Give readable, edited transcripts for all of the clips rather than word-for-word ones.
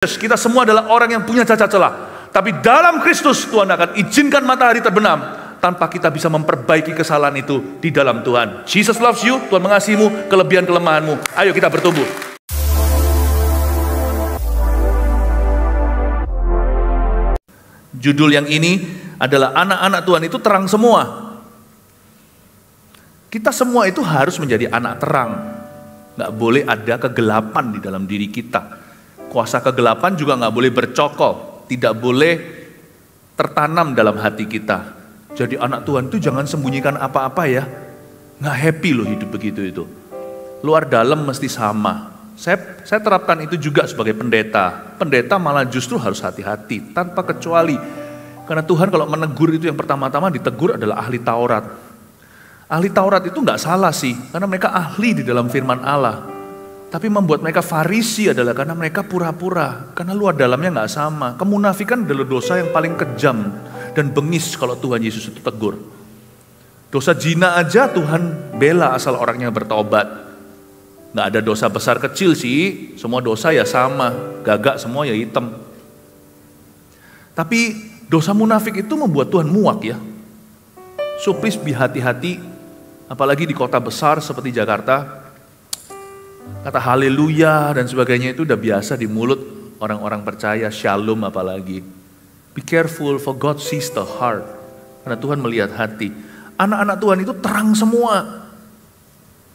Kita semua adalah orang yang punya cacat celah. Tapi dalam Kristus Tuhan akan izinkan matahari terbenam tanpa kita bisa memperbaiki kesalahan itu di dalam Tuhan. Jesus loves you, Tuhan mengasihimu, kelebihan kelemahanmu. Ayo kita bertumbuh. Judul yang ini adalah anak-anak Tuhan itu terang semua. Kita semua itu harus menjadi anak terang. Nggak boleh ada kegelapan di dalam diri kita. Kuasa kegelapan juga nggak boleh bercokol, tidak boleh tertanam dalam hati kita. Jadi anak Tuhan itu jangan sembunyikan apa-apa ya. Nggak happy loh hidup begitu itu. Luar dalam mesti sama. Saya terapkan itu juga sebagai pendeta. Pendeta malah justru harus hati-hati, tanpa kecuali. Karena Tuhan kalau menegur itu yang pertama-tama ditegur adalah ahli Taurat. Ahli Taurat itu nggak salah sih, karena mereka ahli di dalam firman Allah. Tapi membuat mereka Farisi adalah karena mereka pura-pura, karena luar dalamnya nggak sama. Kemunafikan adalah dosa yang paling kejam dan bengis kalau Tuhan Yesus itu tegur. Dosa zina aja Tuhan bela asal orangnya bertobat. Nggak ada dosa besar kecil sih, semua dosa ya sama, gagak semua ya hitam. Tapi dosa munafik itu membuat Tuhan muak ya. So please be hati-hati, apalagi di kota besar seperti Jakarta. Kata haleluya dan sebagainya itu udah biasa di mulut orang-orang percaya, shalom apalagi. Be careful, for God sees the heart. Karena Tuhan melihat hati. Anak-anak Tuhan itu terang semua.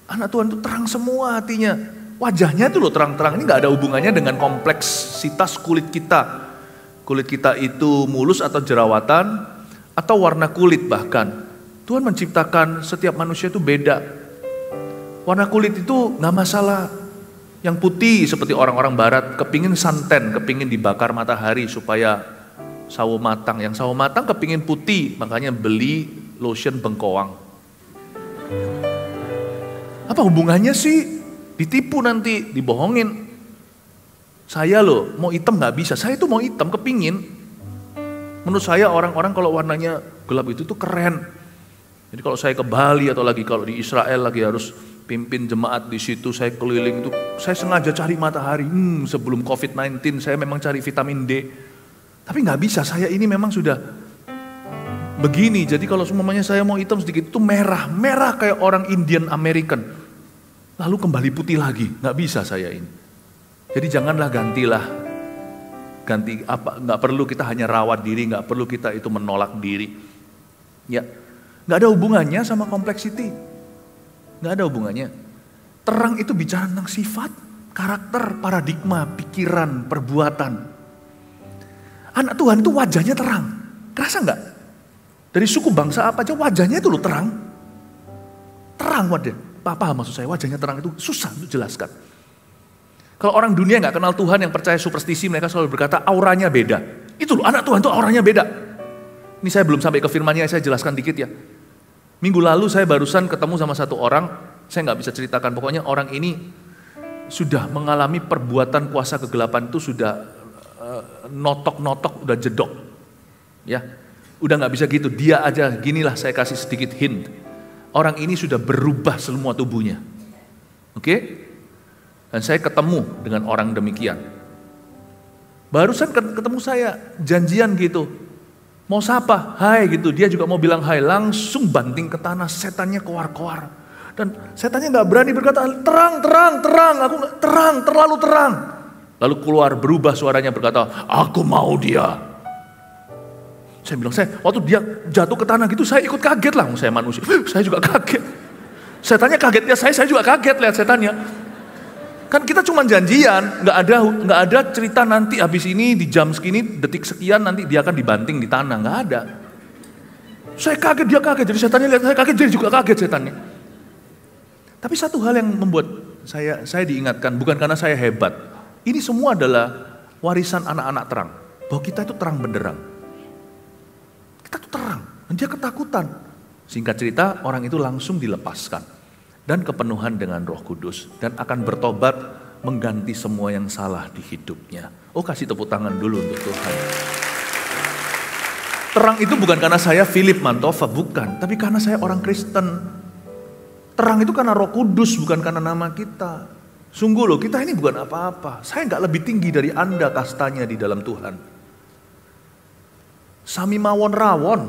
Anak Tuhan itu terang semua hatinya. Wajahnya itu loh terang-terang. Ini gak ada hubungannya dengan kompleksitas kulit kita. Kulit kita itu mulus atau jerawatan, atau warna kulit bahkan. Tuhan menciptakan setiap manusia itu beda. Warna kulit itu gak masalah. Yang putih seperti orang-orang barat, kepingin santen, kepingin dibakar matahari supaya sawo matang. Yang sawo matang kepingin putih, makanya beli lotion bengkoang. Apa hubungannya sih? Ditipu nanti, dibohongin. Saya loh, mau hitam gak bisa. Saya itu mau hitam, kepingin. Menurut saya orang-orang kalau warnanya gelap itu tuh keren. Jadi kalau saya ke Bali atau lagi kalau di Israel lagi harus pimpin jemaat di situ, saya keliling itu, saya sengaja cari matahari. Sebelum COVID-19 saya memang cari vitamin D. Tapi nggak bisa, saya ini memang sudah begini. Jadi kalau semuanya saya mau hitam sedikit itu merah kayak orang Indian American. Lalu kembali putih lagi, nggak bisa saya ini. Jadi janganlah ganti apa? Nggak perlu kita hanya rawat diri, nggak perlu kita itu menolak diri. Ya, nggak ada hubungannya sama complexity. Nggak ada hubungannya. Terang itu bicara tentang sifat, karakter, paradigma, pikiran, perbuatan. Anak Tuhan itu wajahnya terang. Kerasa nggak? Dari suku bangsa apa aja wajahnya itu loh terang. Terang wajah. Apa maksud saya wajahnya terang itu susah untuk jelaskan. Kalau orang dunia nggak kenal Tuhan yang percaya superstisi, mereka selalu berkata auranya beda. Itu loh anak Tuhan itu auranya beda. Ini saya belum sampai ke firmannya, saya jelaskan dikit ya. Minggu lalu saya barusan ketemu sama satu orang, saya nggak bisa ceritakan, pokoknya orang ini sudah mengalami perbuatan kuasa kegelapan itu sudah notok-notok, udah jedok. Ya, udah nggak bisa gitu, dia aja ginilah saya kasih sedikit hint. Orang ini sudah berubah semua tubuhnya. Oke? Dan saya ketemu dengan orang demikian. Barusan ketemu saya, janjian gitu. Mau sapa, hai gitu, dia juga mau bilang hai, langsung banting ke tanah, setannya keluar-keluar. Dan setannya gak berani berkata, terang, aku terang, terlalu terang. Lalu keluar berubah suaranya berkata, aku mau dia. Saya bilang, waktu dia jatuh ke tanah gitu, saya ikut kaget lah, saya manusia, saya juga kaget. Setannya kaget lihat saya juga kaget lihat setannya. Kan kita cuma janjian, nggak ada cerita nanti habis ini di jam segini detik sekian nanti dia akan dibanting di tanah, nggak ada. Saya kaget, dia kaget, jadi setannya lihat saya kaget, jadi juga kaget setannya. Tapi satu hal yang membuat saya diingatkan, bukan karena saya hebat, ini semua adalah warisan anak-anak terang, bahwa kita itu terang benderang. Kita tuh terang, dan dia ketakutan. Singkat cerita, orang itu langsung dilepaskan. Dan kepenuhan dengan Roh Kudus. Dan akan bertobat mengganti semua yang salah di hidupnya. Oh, kasih tepuk tangan dulu untuk Tuhan. Terang itu bukan karena saya Philip Mantova, bukan. Tapi karena saya orang Kristen. Terang itu karena Roh Kudus, bukan karena nama kita. Sungguh loh, kita ini bukan apa-apa. Saya nggak lebih tinggi dari Anda kastanya di dalam Tuhan. Sami mawon rawon.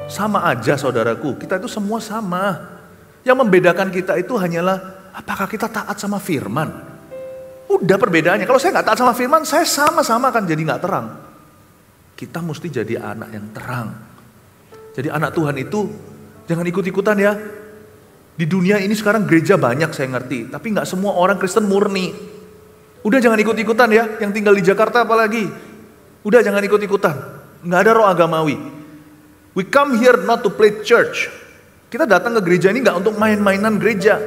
Sama aja saudaraku, kita itu semua sama. Yang membedakan kita itu hanyalah apakah kita taat sama firman. Udah perbedaannya, kalau saya nggak taat sama firman, saya sama-sama akan jadi nggak terang. Kita mesti jadi anak yang terang. Jadi anak Tuhan itu jangan ikut-ikutan ya. Di dunia ini sekarang gereja banyak saya ngerti, tapi nggak semua orang Kristen murni. Udah jangan ikut-ikutan ya, yang tinggal di Jakarta apalagi. Udah jangan ikut-ikutan, nggak ada roh agamawi. We come here not to play church. Kita datang ke gereja ini nggak untuk main-mainan gereja.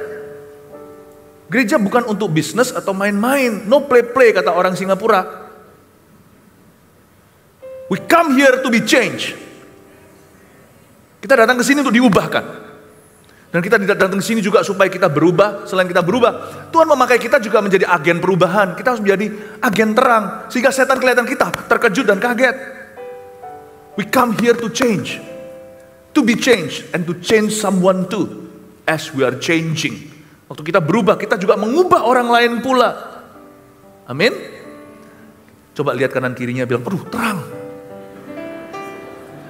Gereja bukan untuk bisnis atau main-main, no play-play kata orang Singapura. We come here to be changed. Kita datang ke sini untuk diubahkan. Dan kita tidak datang ke sini juga supaya kita berubah. Selain kita berubah, Tuhan memakai kita juga menjadi agen perubahan. Kita harus menjadi agen terang. Sehingga setan kelihatan kita terkejut dan kaget. We come here to change. To be changed. And to change someone too. As we are changing. Waktu kita berubah, kita juga mengubah orang lain pula. Amin. Coba lihat kanan kirinya bilang, aduh terang.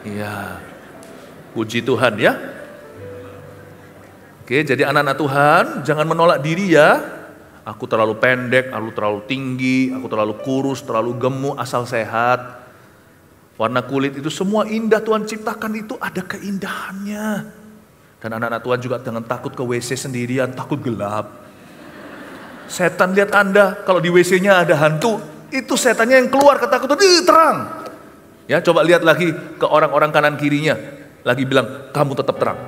Iya. Puji Tuhan ya. Oke, jadi anak-anak Tuhan, jangan menolak diri ya. Aku terlalu pendek, aku terlalu tinggi, aku terlalu kurus, terlalu gemuk, asal sehat. Warna kulit itu semua indah Tuhan ciptakan, itu ada keindahannya. Dan anak-anak Tuhan juga jangan takut ke WC sendirian, takut gelap. Setan lihat Anda, kalau di WC-nya ada hantu, itu setannya yang keluar ketakutan, terang. Ya, coba lihat lagi ke orang-orang kanan kirinya, lagi bilang, kamu tetap terang.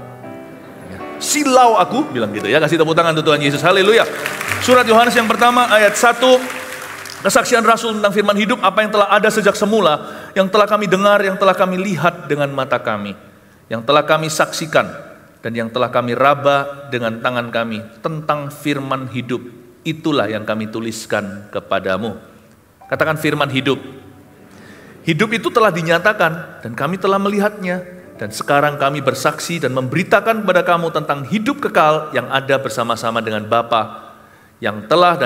Silau aku, bilang gitu ya. Kasih tepuk tangan untuk Tuhan Yesus, haleluya. Surat Yohanes yang pertama ayat 1. Kesaksian Rasul tentang firman hidup, apa yang telah ada sejak semula, yang telah kami dengar, yang telah kami lihat dengan mata kami, yang telah kami saksikan, dan yang telah kami raba dengan tangan kami, tentang firman hidup. Itulah yang kami tuliskan kepadamu. Katakan firman hidup. Hidup itu telah dinyatakan, dan kami telah melihatnya. Dan sekarang kami bersaksi dan memberitakan kepada kamu tentang hidup kekal yang ada bersama-sama dengan Bapa, yang telah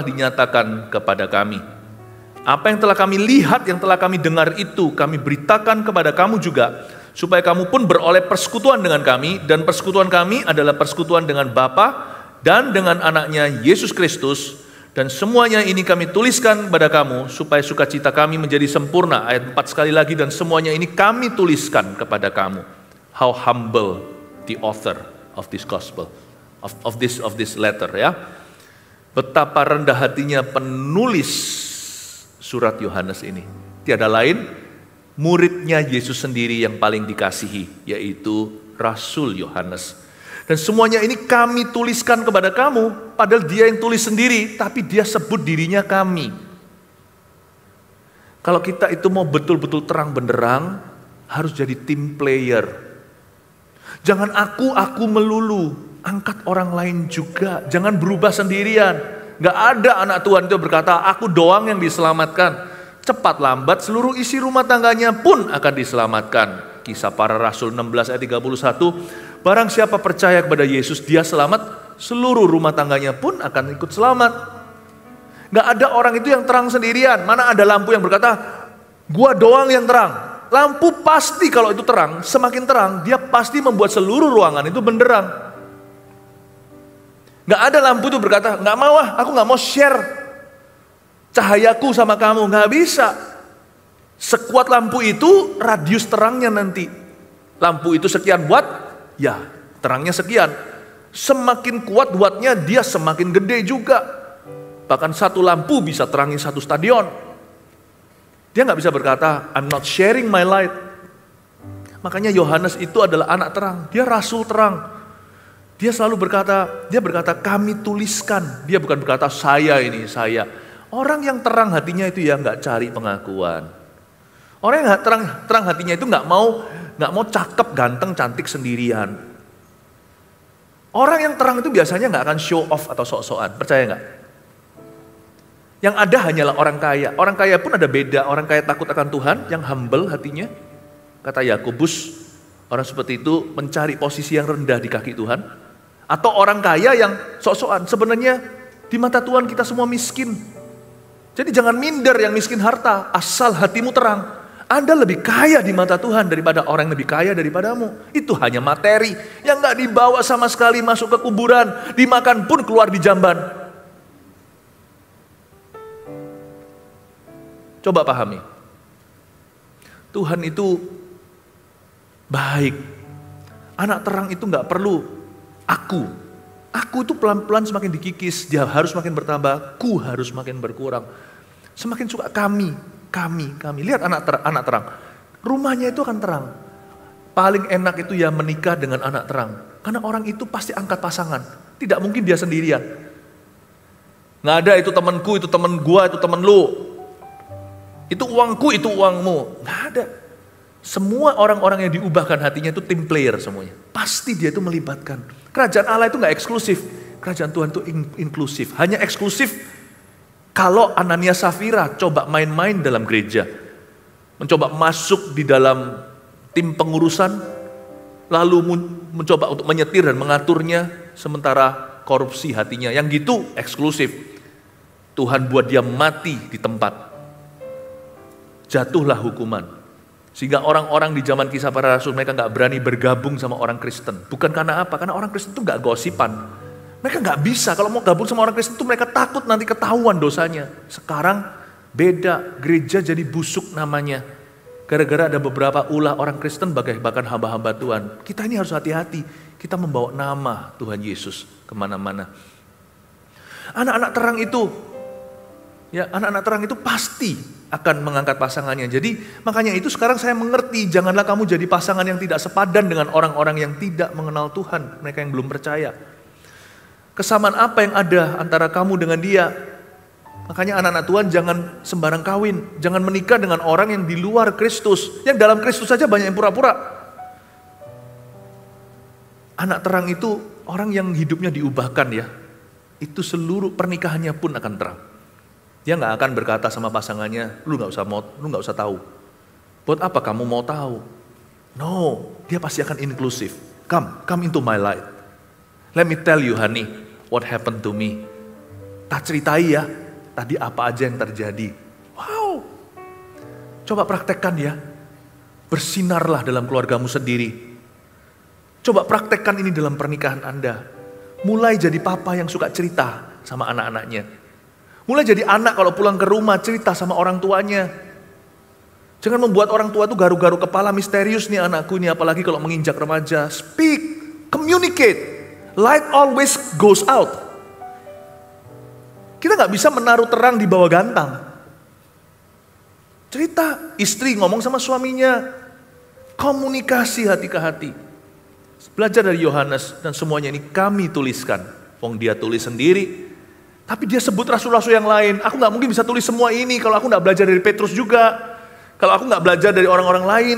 dinyatakan kepada kami. Apa yang telah kami lihat, yang telah kami dengar itu, kami beritakan kepada kamu juga, supaya kamu pun beroleh persekutuan dengan kami, dan persekutuan kami adalah persekutuan dengan Bapa dan dengan anaknya Yesus Kristus. Dan semuanya ini kami tuliskan kepada kamu, supaya sukacita kami menjadi sempurna. Ayat 4 sekali lagi, dan semuanya ini kami tuliskan kepada kamu. How humble the author of this gospel, of this letter ya. Betapa rendah hatinya penulis surat Yohanes ini. Tiada lain, muridnya Yesus sendiri yang paling dikasihi, yaitu Rasul Yohanes. Dan semuanya ini kami tuliskan kepada kamu, padahal dia yang tulis sendiri, tapi dia sebut dirinya kami. Kalau kita itu mau betul-betul terang benderang, harus jadi team player. Jangan aku melulu, angkat orang lain juga. Jangan berubah sendirian. Gak ada anak Tuhan itu berkata, aku doang yang diselamatkan. Cepat lambat seluruh isi rumah tangganya pun akan diselamatkan. Kisah Para Rasul 16 ayat 31. Barang siapa percaya kepada Yesus, dia selamat, seluruh rumah tangganya pun akan ikut selamat. Gak ada orang itu yang terang sendirian. Mana ada lampu yang berkata, gua doang yang terang. Lampu pasti kalau itu terang, semakin terang, dia pasti membuat seluruh ruangan itu benderang. Gak ada lampu itu berkata, gak mau aku gak mau share cahayaku sama kamu. Gak bisa. Sekuat lampu itu, radius terangnya nanti. Lampu itu sekian watt, ya, terangnya sekian. Semakin kuat wattnya, dia semakin gede juga. Bahkan satu lampu bisa terangi satu stadion. Dia nggak bisa berkata, I'm not sharing my light. Makanya Yohanes itu adalah anak terang. Dia rasul terang. Dia selalu berkata, kami tuliskan. Dia bukan berkata, saya. Orang yang terang hatinya itu ya nggak cari pengakuan. Orang yang terang hatinya itu nggak mau cakep, ganteng, cantik sendirian. Orang yang terang itu biasanya nggak akan show off atau sok-sokan, percaya nggak? Yang ada hanyalah orang kaya. Orang kaya pun ada beda. Orang kaya takut akan Tuhan, yang humble hatinya. Kata Yakobus, orang seperti itu mencari posisi yang rendah di kaki Tuhan. Atau orang kaya yang sok-sokan, sebenarnya Di mata Tuhan kita semua miskin. Jadi jangan minder yang miskin harta, asal hatimu terang. Anda lebih kaya di mata Tuhan daripada orang yang lebih kaya daripadamu. Itu hanya materi yang gak dibawa sama sekali masuk ke kuburan. Dimakan pun keluar di jamban. Coba pahami. Tuhan itu baik. Anak terang itu gak perlu aku. Aku itu pelan-pelan semakin dikikis. Dia harus makin bertambah. Ku harus makin berkurang. Semakin suka kami. Lihat anak terang. Rumahnya itu akan terang. Paling enak itu ya menikah dengan anak terang. Karena orang itu pasti angkat pasangan. Tidak mungkin dia sendirian. Nggak ada itu temanku, itu teman gua, itu teman lu. Itu uangku, itu uangmu. Nggak ada. Semua orang-orang yang diubahkan hatinya itu team player semuanya. Pasti dia itu melibatkan. Kerajaan Allah itu nggak eksklusif. Kerajaan Tuhan itu inklusif. Hanya eksklusif kalau Ananias Safira coba main-main dalam gereja, mencoba masuk di dalam tim pengurusan, lalu mencoba untuk menyetir dan mengaturnya, sementara korupsi hatinya, yang gitu eksklusif. Tuhan buat dia mati di tempat. Jatuhlah hukuman. Sehingga orang-orang di zaman Kisah Para Rasul, mereka gak berani bergabung sama orang Kristen. Bukan karena apa? Karena orang Kristen itu gak gosipan. Mereka gak bisa, kalau mau gabung sama orang Kristen itu mereka takut nanti ketahuan dosanya. Sekarang beda, gereja jadi busuk namanya. Gara-gara ada beberapa ulah orang Kristen bahkan hamba-hamba Tuhan. Kita ini harus hati-hati, kita membawa nama Tuhan Yesus kemana-mana. Anak-anak terang itu, ya anak-anak terang itu pasti akan mengangkat pasangannya. Jadi makanya itu sekarang saya mengerti, janganlah kamu jadi pasangan yang tidak sepadan dengan orang-orang yang tidak mengenal Tuhan, mereka yang belum percaya. Kesamaan apa yang ada antara kamu dengan dia? Makanya anak-anak Tuhan jangan sembarang kawin. Jangan menikah dengan orang yang di luar Kristus. Yang dalam Kristus saja banyak yang pura-pura. Anak terang itu orang yang hidupnya diubahkan ya. Itu seluruh pernikahannya pun akan terang. Dia gak akan berkata sama pasangannya, lu gak usah tahu. Buat apa kamu mau tahu? No, dia pasti akan inklusif. Come into my life. Let me tell you honey, what happened to me. Tak ceritai ya, tadi apa aja yang terjadi. Wow. Coba praktekkan ya. Bersinarlah dalam keluargamu sendiri. Coba praktekkan ini dalam pernikahan Anda. Mulai jadi papa yang suka cerita sama anak-anaknya. Mulai jadi anak kalau pulang ke rumah cerita sama orang tuanya. Jangan membuat orang tua itu garu-garu kepala, misterius nih anakku ini, apalagi kalau menginjak remaja. Speak, communicate. Light always goes out. Kita gak bisa menaruh terang di bawah gantang. Cerita, istri ngomong sama suaminya. Komunikasi hati ke hati. Belajar dari Yohanes dan semuanya ini kami tuliskan. Wong dia tulis sendiri. Tapi dia sebut rasul-rasul yang lain. Aku gak mungkin bisa tulis semua ini kalau aku gak belajar dari Petrus juga. Kalau aku gak belajar dari orang-orang lain.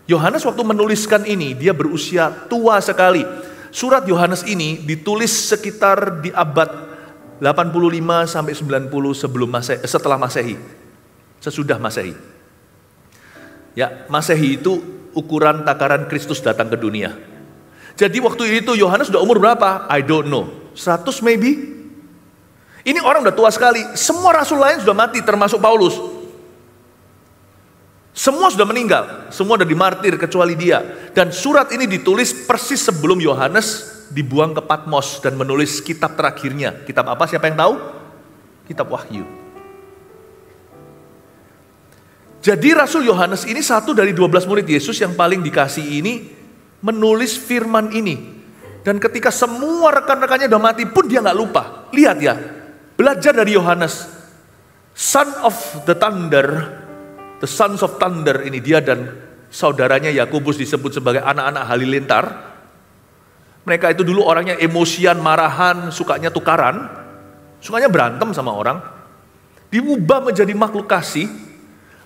Yohanes waktu menuliskan ini, dia berusia tua sekali. Surat Yohanes ini ditulis sekitar di abad 85 sampai 90 setelah Masehi. Sesudah Masehi. Ya, Masehi itu ukuran takaran Kristus datang ke dunia. Jadi waktu itu Yohanes udah umur berapa? I don't know. 100 maybe? Ini orang udah tua sekali. Semua rasul lain sudah mati termasuk Paulus. Semua sudah meninggal, semua sudah dimartir kecuali dia. Dan surat ini ditulis persis sebelum Yohanes dibuang ke Patmos dan menulis kitab terakhirnya. Kitab apa? Siapa yang tahu? Kitab Wahyu. Jadi Rasul Yohanes ini satu dari 12 murid Yesus yang paling dikasih ini menulis firman ini. Dan ketika semua rekan-rekannya udah mati pun dia nggak lupa. Lihat ya, belajar dari Yohanes, son of the thunder. The Sons of Thunder ini dia dan saudaranya Yakobus disebut sebagai anak-anak halilintar. Mereka itu dulu orangnya emosian, marahan, sukanya tukaran, sukanya berantem sama orang. Diubah menjadi makhluk kasih.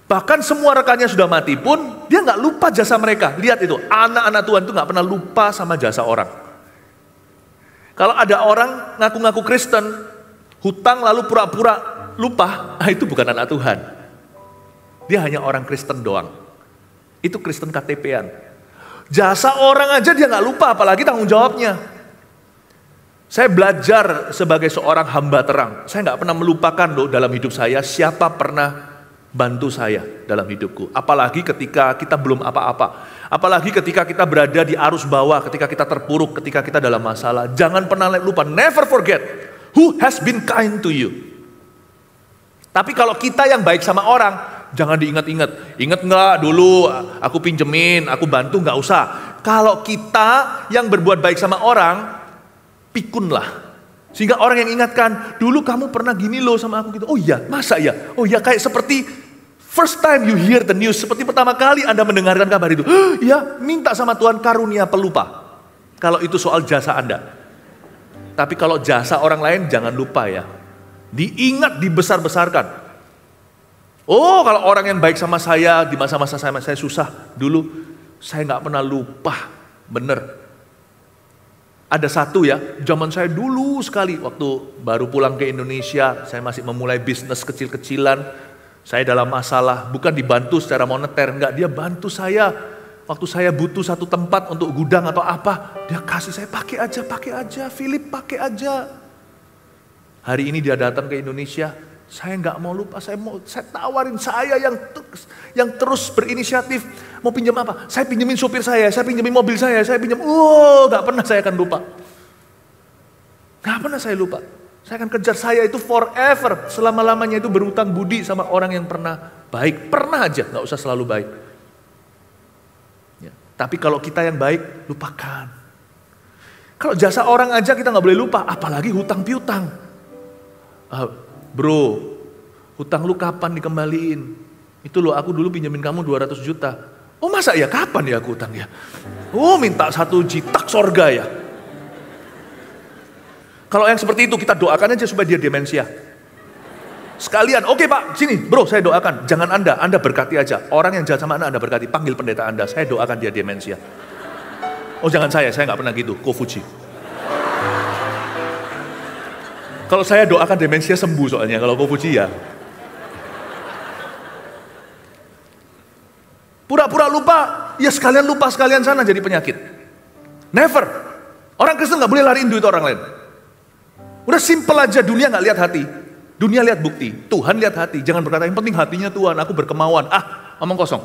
Bahkan semua rekannya sudah mati pun dia nggak lupa jasa mereka. Lihat itu, anak-anak Tuhan itu nggak pernah lupa sama jasa orang. Kalau ada orang ngaku-ngaku Kristen, hutang lalu pura-pura lupa, itu bukan anak Tuhan. Dia hanya orang Kristen doang. Itu Kristen KTP-an. Jasa orang aja dia gak lupa, apalagi tanggung jawabnya. Saya belajar sebagai seorang hamba terang. Saya nggak pernah melupakan loh dalam hidup saya siapa pernah bantu saya dalam hidupku. Apalagi ketika kita belum apa-apa. Apalagi ketika kita berada di arus bawah, ketika kita terpuruk, ketika kita dalam masalah. Jangan pernah lupa, never forget who has been kind to you. Tapi kalau kita yang baik sama orang, jangan diingat-ingat. Ingat nggak dulu aku pinjemin, aku bantu, nggak usah. Kalau kita yang berbuat baik sama orang, pikunlah. Sehingga orang yang ingatkan, dulu kamu pernah gini loh sama aku gitu. Oh iya, masa ya? Oh iya, kayak seperti first time you hear the news, seperti pertama kali Anda mendengarkan kabar itu. Ya, minta sama Tuhan karunia pelupa. Kalau itu soal jasa Anda. Tapi kalau jasa orang lain jangan lupa ya. Diingat, dibesar-besarkan. Oh, kalau orang yang baik sama saya di masa-masa saya susah dulu, saya nggak pernah lupa. Bener. Ada satu ya, zaman saya dulu sekali waktu baru pulang ke Indonesia, saya masih memulai bisnis kecil-kecilan. Saya dalam masalah, bukan dibantu secara moneter, enggak, dia bantu saya. Waktu saya butuh satu tempat untuk gudang atau apa, dia kasih saya, pakai aja, Philip pakai aja. Hari ini dia datang ke Indonesia, saya nggak mau lupa, saya tawarin saya yang terus berinisiatif, mau pinjam apa? Saya pinjemin supir saya pinjemin mobil saya pinjam, nggak pernah saya akan lupa. Nggak pernah saya lupa. Saya akan kejar, saya itu forever, selama-lamanya itu berutang budi sama orang yang pernah baik. Pernah aja, gak usah selalu baik. Ya. Tapi kalau kita yang baik, lupakan. Kalau jasa orang aja kita gak boleh lupa, apalagi hutang piutang. Bro, hutang lu kapan dikembaliin? Itu loh, aku dulu pinjemin kamu 200 juta. Oh masa ya, kapan ya aku hutang ya? Oh minta 1 jitak sorga ya. Kalau yang seperti itu kita doakan aja supaya dia demensia. Sekalian, oke Pak, sini bro saya doakan. Jangan Anda berkati aja. Orang yang jahat sama Anda berkati, panggil pendeta Anda. Saya doakan dia demensia. Oh jangan saya nggak pernah gitu, Kofuji. Kalau saya doakan demensia sembuh soalnya, kalau Kofuji ya. Pura-pura lupa, ya sekalian lupa sekalian sana jadi penyakit. Never. Orang Kristen nggak boleh lariin duit orang lain. Udah simple aja, dunia gak lihat hati. Dunia lihat bukti, Tuhan lihat hati. Jangan berkata, yang penting hatinya Tuhan, aku berkemauan. Omong kosong.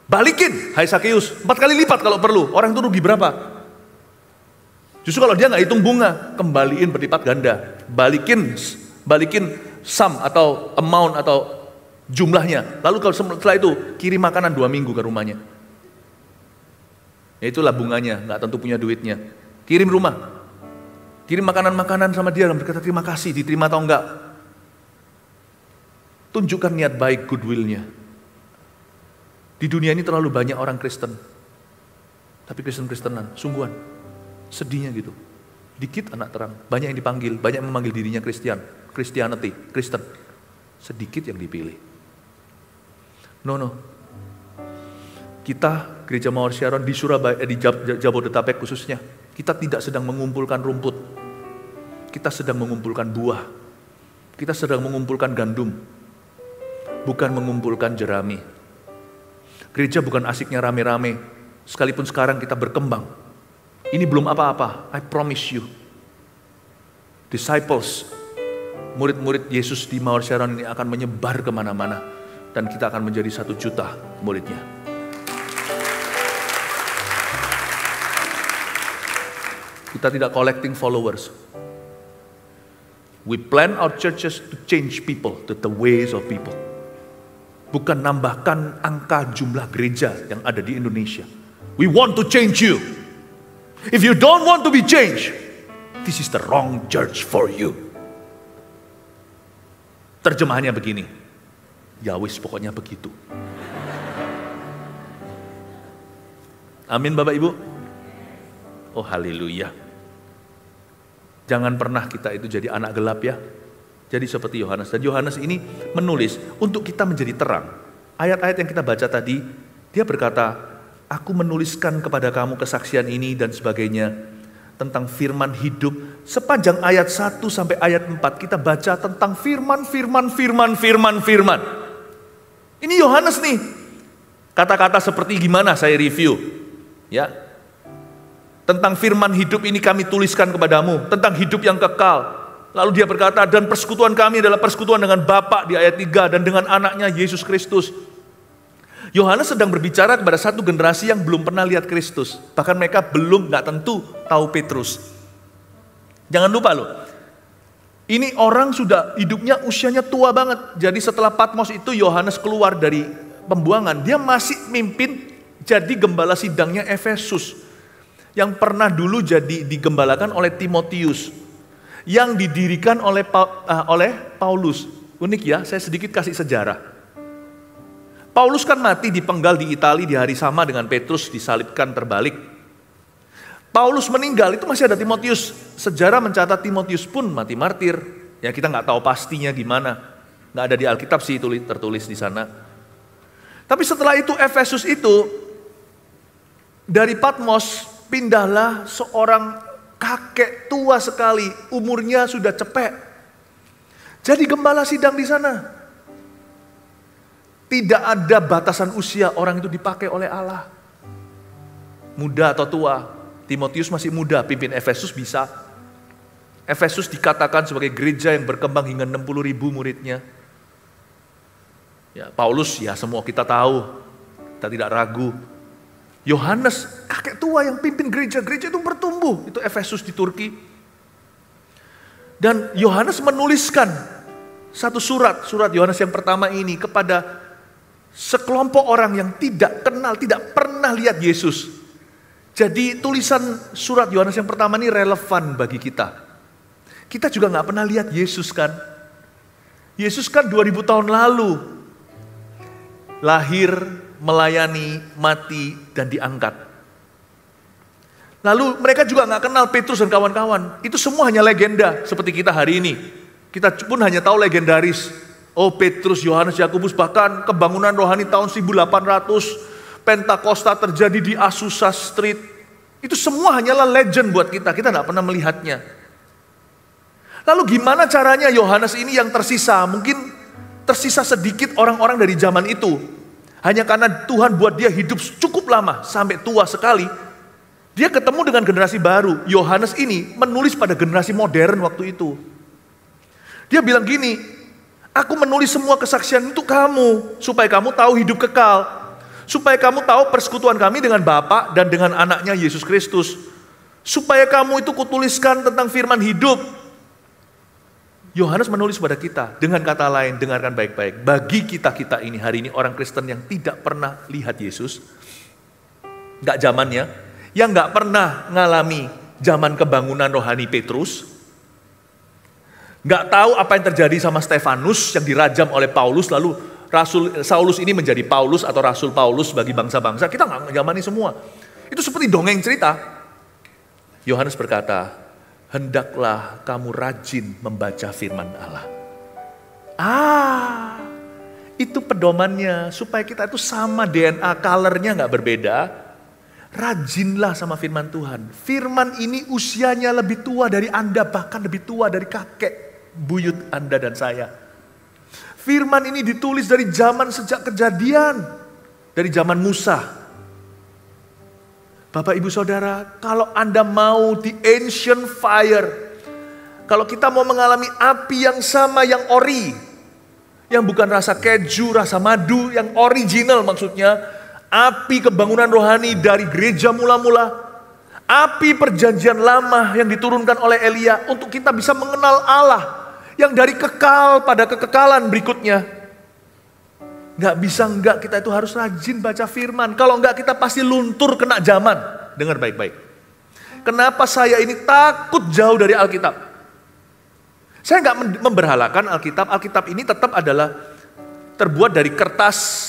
Balikin, hai Sakeus, 4 kali lipat kalau perlu. Orang itu rugi berapa? Justru kalau dia gak hitung bunga, kembaliin berlipat ganda. Balikin sum atau amount atau jumlahnya. Lalu kalau setelah itu, kirim makanan 2 minggu ke rumahnya. Ya itulah bunganya, gak tentu punya duitnya. Kirim rumah. Kirim makanan-makanan sama dia dan berkata terima kasih, diterima atau enggak. Tunjukkan niat baik, goodwill-nya. Di dunia ini terlalu banyak orang Kristen. Tapi Kristen-Kristenan, sungguhan. Sedihnya gitu. Dikit anak terang, banyak yang dipanggil, banyak yang memanggil dirinya Christianity, Kristen. Sedikit yang dipilih. No. Kita, Gereja Mawar Sharon di Surabaya, di Jabodetabek khususnya, kita tidak sedang mengumpulkan rumput. Kita sedang mengumpulkan buah. Kita sedang mengumpulkan gandum. Bukan mengumpulkan jerami. Gereja bukan asiknya rame-rame. Sekalipun sekarang kita berkembang. Ini belum apa-apa. I promise you. Disciples, murid-murid Yesus di Mawar Sharon ini akan menyebar kemana-mana. Dan kita akan menjadi 1 juta muridnya. Kita tidak collecting followers. We plan our churches to change people, to the ways of people. Bukan nambahkan angka jumlah gereja yang ada di Indonesia. We want to change you. If you don't want to be changed, this is the wrong church for you. Terjemahannya begini. Ya wis pokoknya begitu. Amin Bapak Ibu. Oh haleluya. Jangan pernah kita itu jadi anak gelap ya. Jadi seperti Yohanes. Dan Yohanes ini menulis untuk kita menjadi terang. Ayat-ayat yang kita baca tadi, dia berkata, aku menuliskan kepada kamu kesaksian ini dan sebagainya. Tentang firman hidup. Sepanjang ayat 1 sampai ayat 4 kita baca tentang firman. Ini Yohanes nih. Kata-kata seperti gimana saya review. Ya. Tentang firman hidup ini kami tuliskan kepadamu, tentang hidup yang kekal. Lalu dia berkata, dan persekutuan kami adalah persekutuan dengan Bapa di ayat 3 dan dengan anaknya Yesus Kristus. Yohanes sedang berbicara kepada satu generasi yang belum pernah lihat Kristus. Bahkan mereka belum, gak tentu tahu Petrus. Jangan lupa loh, ini orang sudah hidupnya usianya tua banget. Jadi setelah Patmos itu Yohanes keluar dari pembuangan, dia masih mimpin jadi gembala sidangnya Efesus. Yang pernah dulu jadi digembalakan oleh Timotius. Yang didirikan oleh Paulus. Unik ya, saya sedikit kasih sejarah. Paulus kan mati dipenggal di Italia di hari sama dengan Petrus disalibkan terbalik. Paulus meninggal, itu masih ada Timotius. Sejarah mencatat Timotius pun mati martir. Ya kita nggak tahu pastinya gimana. Nggak ada di Alkitab sih tertulis di sana. Tapi setelah itu Efesus itu dari Patmos pindahlah seorang kakek tua sekali, umurnya sudah cepek. Jadi gembala sidang di sana. Tidak ada batasan usia orang itu dipakai oleh Allah. Muda atau tua. Timotius masih muda, pimpin Efesus bisa. Efesus dikatakan sebagai gereja yang berkembang hingga 60.000 muridnya. Ya, Paulus ya semua kita tahu, kita tidak ragu. Yohanes, kakek tua yang pimpin gereja itu bertumbuh. Itu Efesus di Turki. Dan Yohanes menuliskan satu surat Yohanes yang pertama ini kepada sekelompok orang yang tidak kenal, tidak pernah lihat Yesus. Jadi tulisan surat Yohanes yang pertama ini relevan bagi kita. Kita juga gak pernah lihat Yesus kan. Yesus kan 2000 tahun lalu. Lahir, melayani, mati, dan diangkat. Lalu mereka juga gak kenal Petrus dan kawan-kawan. Itu semua hanya legenda seperti kita hari ini. Kita pun hanya tahu legendaris. Oh Petrus, Yohanes, Yakobus, bahkan kebangunan rohani tahun 1800. Pentakosta terjadi di Azusa Street. Itu semua hanyalah legend buat kita. Kita tidak pernah melihatnya. Lalu gimana caranya Yohanes ini yang tersisa? Mungkin tersisa sedikit orang-orang dari zaman itu. Hanya karena Tuhan buat dia hidup cukup lama. Sampai tua sekali. Dia ketemu dengan generasi baru. Yohanes ini menulis pada generasi modern waktu itu. Dia bilang gini, aku menulis semua kesaksian untuk kamu. Supaya kamu tahu hidup kekal. Supaya kamu tahu persekutuan kami dengan Bapa dan dengan anaknya Yesus Kristus. Supaya kamu itu kutuliskan tentang firman hidup. Yohanes menulis pada kita. Dengan kata lain, dengarkan baik-baik. Bagi kita-kita ini hari ini orang Kristen yang tidak pernah lihat Yesus. Gak zamannya. Yang gak pernah ngalami zaman kebangunan rohani Petrus. Gak tahu apa yang terjadi sama Stefanus yang dirajam oleh Paulus lalu Rasul Saulus ini menjadi Paulus atau Rasul Paulus bagi bangsa-bangsa. Kita nggak mengamani semua. Itu seperti dongeng cerita. Yohanes berkata, hendaklah kamu rajin membaca firman Allah. Itu pedomannya supaya kita itu sama DNA, colornya nggak berbeda. Rajinlah sama firman Tuhan. Firman ini usianya lebih tua dari Anda, bahkan lebih tua dari kakek buyut Anda dan saya. Firman ini ditulis dari zaman sejak kejadian. Dari zaman Musa. Bapak ibu saudara, kalau Anda mau the ancient fire. Kalau kita mau mengalami api yang sama, yang ori. Yang bukan rasa keju, rasa madu, yang original maksudnya. Api kebangunan rohani dari gereja mula-mula. Api perjanjian lama yang diturunkan oleh Elia. Untuk kita bisa mengenal Allah. Yang dari kekal pada kekekalan berikutnya. Gak bisa enggak, kita itu harus rajin baca firman. Kalau enggak kita pasti luntur kena zaman. Dengar baik-baik. Kenapa saya ini takut jauh dari Alkitab? Saya enggak memberhalakan Alkitab. Alkitab ini tetap adalah terbuat dari kertas.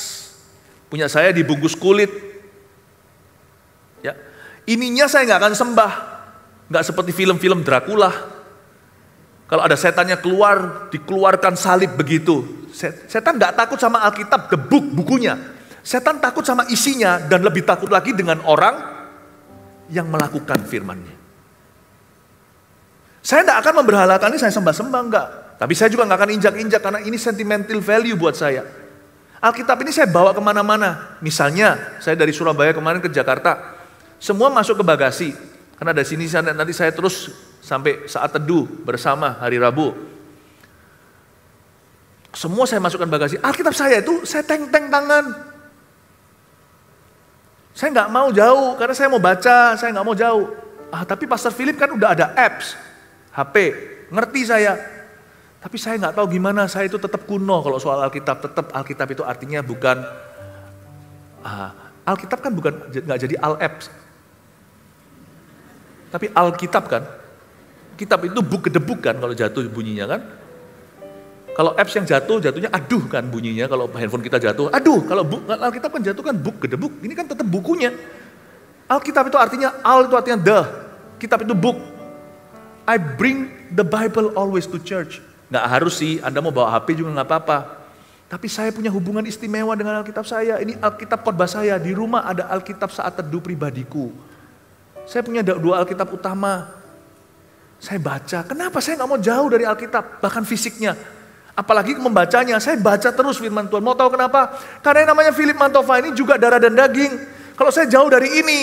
Punya saya dibungkus kulit. Ya, ininya saya enggak akan sembah. Enggak seperti film-film Dracula. Kalau ada setannya keluar, dikeluarkan salib begitu. Setan gak takut sama Alkitab, the book, bukunya. Setan takut sama isinya dan lebih takut lagi dengan orang yang melakukan firman-Nya. Saya gak akan memberhalakan ini, saya sembah-sembah, enggak. Tapi saya juga gak akan injak-injak karena ini sentimental value buat saya. Alkitab ini saya bawa kemana-mana. Misalnya, saya dari Surabaya kemarin ke Jakarta. Semua masuk ke bagasi. Karena dari sini nanti saya terus sampai saat teduh bersama hari Rabu. Semua saya masukkan bagasi. Alkitab saya itu saya teng-teng tangan. Saya nggak mau jauh karena saya mau baca, saya nggak mau jauh. Tapi Pastor Philip kan udah ada apps, HP, ngerti saya. Tapi saya nggak tahu gimana, saya itu tetap kuno kalau soal Alkitab. Tetap Alkitab itu artinya bukan, Alkitab kan bukan nggak jadi Al-apps. Tapi Alkitab kan, kitab itu book gedebuk kan kalau jatuh bunyinya kan. Kalau apps yang jatuhnya aduh kan bunyinya. Kalau handphone kita jatuh, aduh. Kalau Alkitab kan jatuh kan book gedebuk. Ini kan tetap bukunya. Alkitab itu artinya al itu artinya the. Kitab itu book. I bring the Bible always to church. Nggak harus sih, Anda mau bawa HP juga nggak apa-apa. Tapi saya punya hubungan istimewa dengan Alkitab saya. Ini Alkitab khotbah saya. Di rumah ada Alkitab saat teduh pribadiku. Saya punya 2 Alkitab utama. Saya baca. Kenapa saya nggak mau jauh dari Alkitab? Bahkan fisiknya. Apalagi membacanya. Saya baca terus firman Tuhan. Mau tahu kenapa? Karena yang namanya Philip Mantova ini juga darah dan daging. Kalau saya jauh dari ini,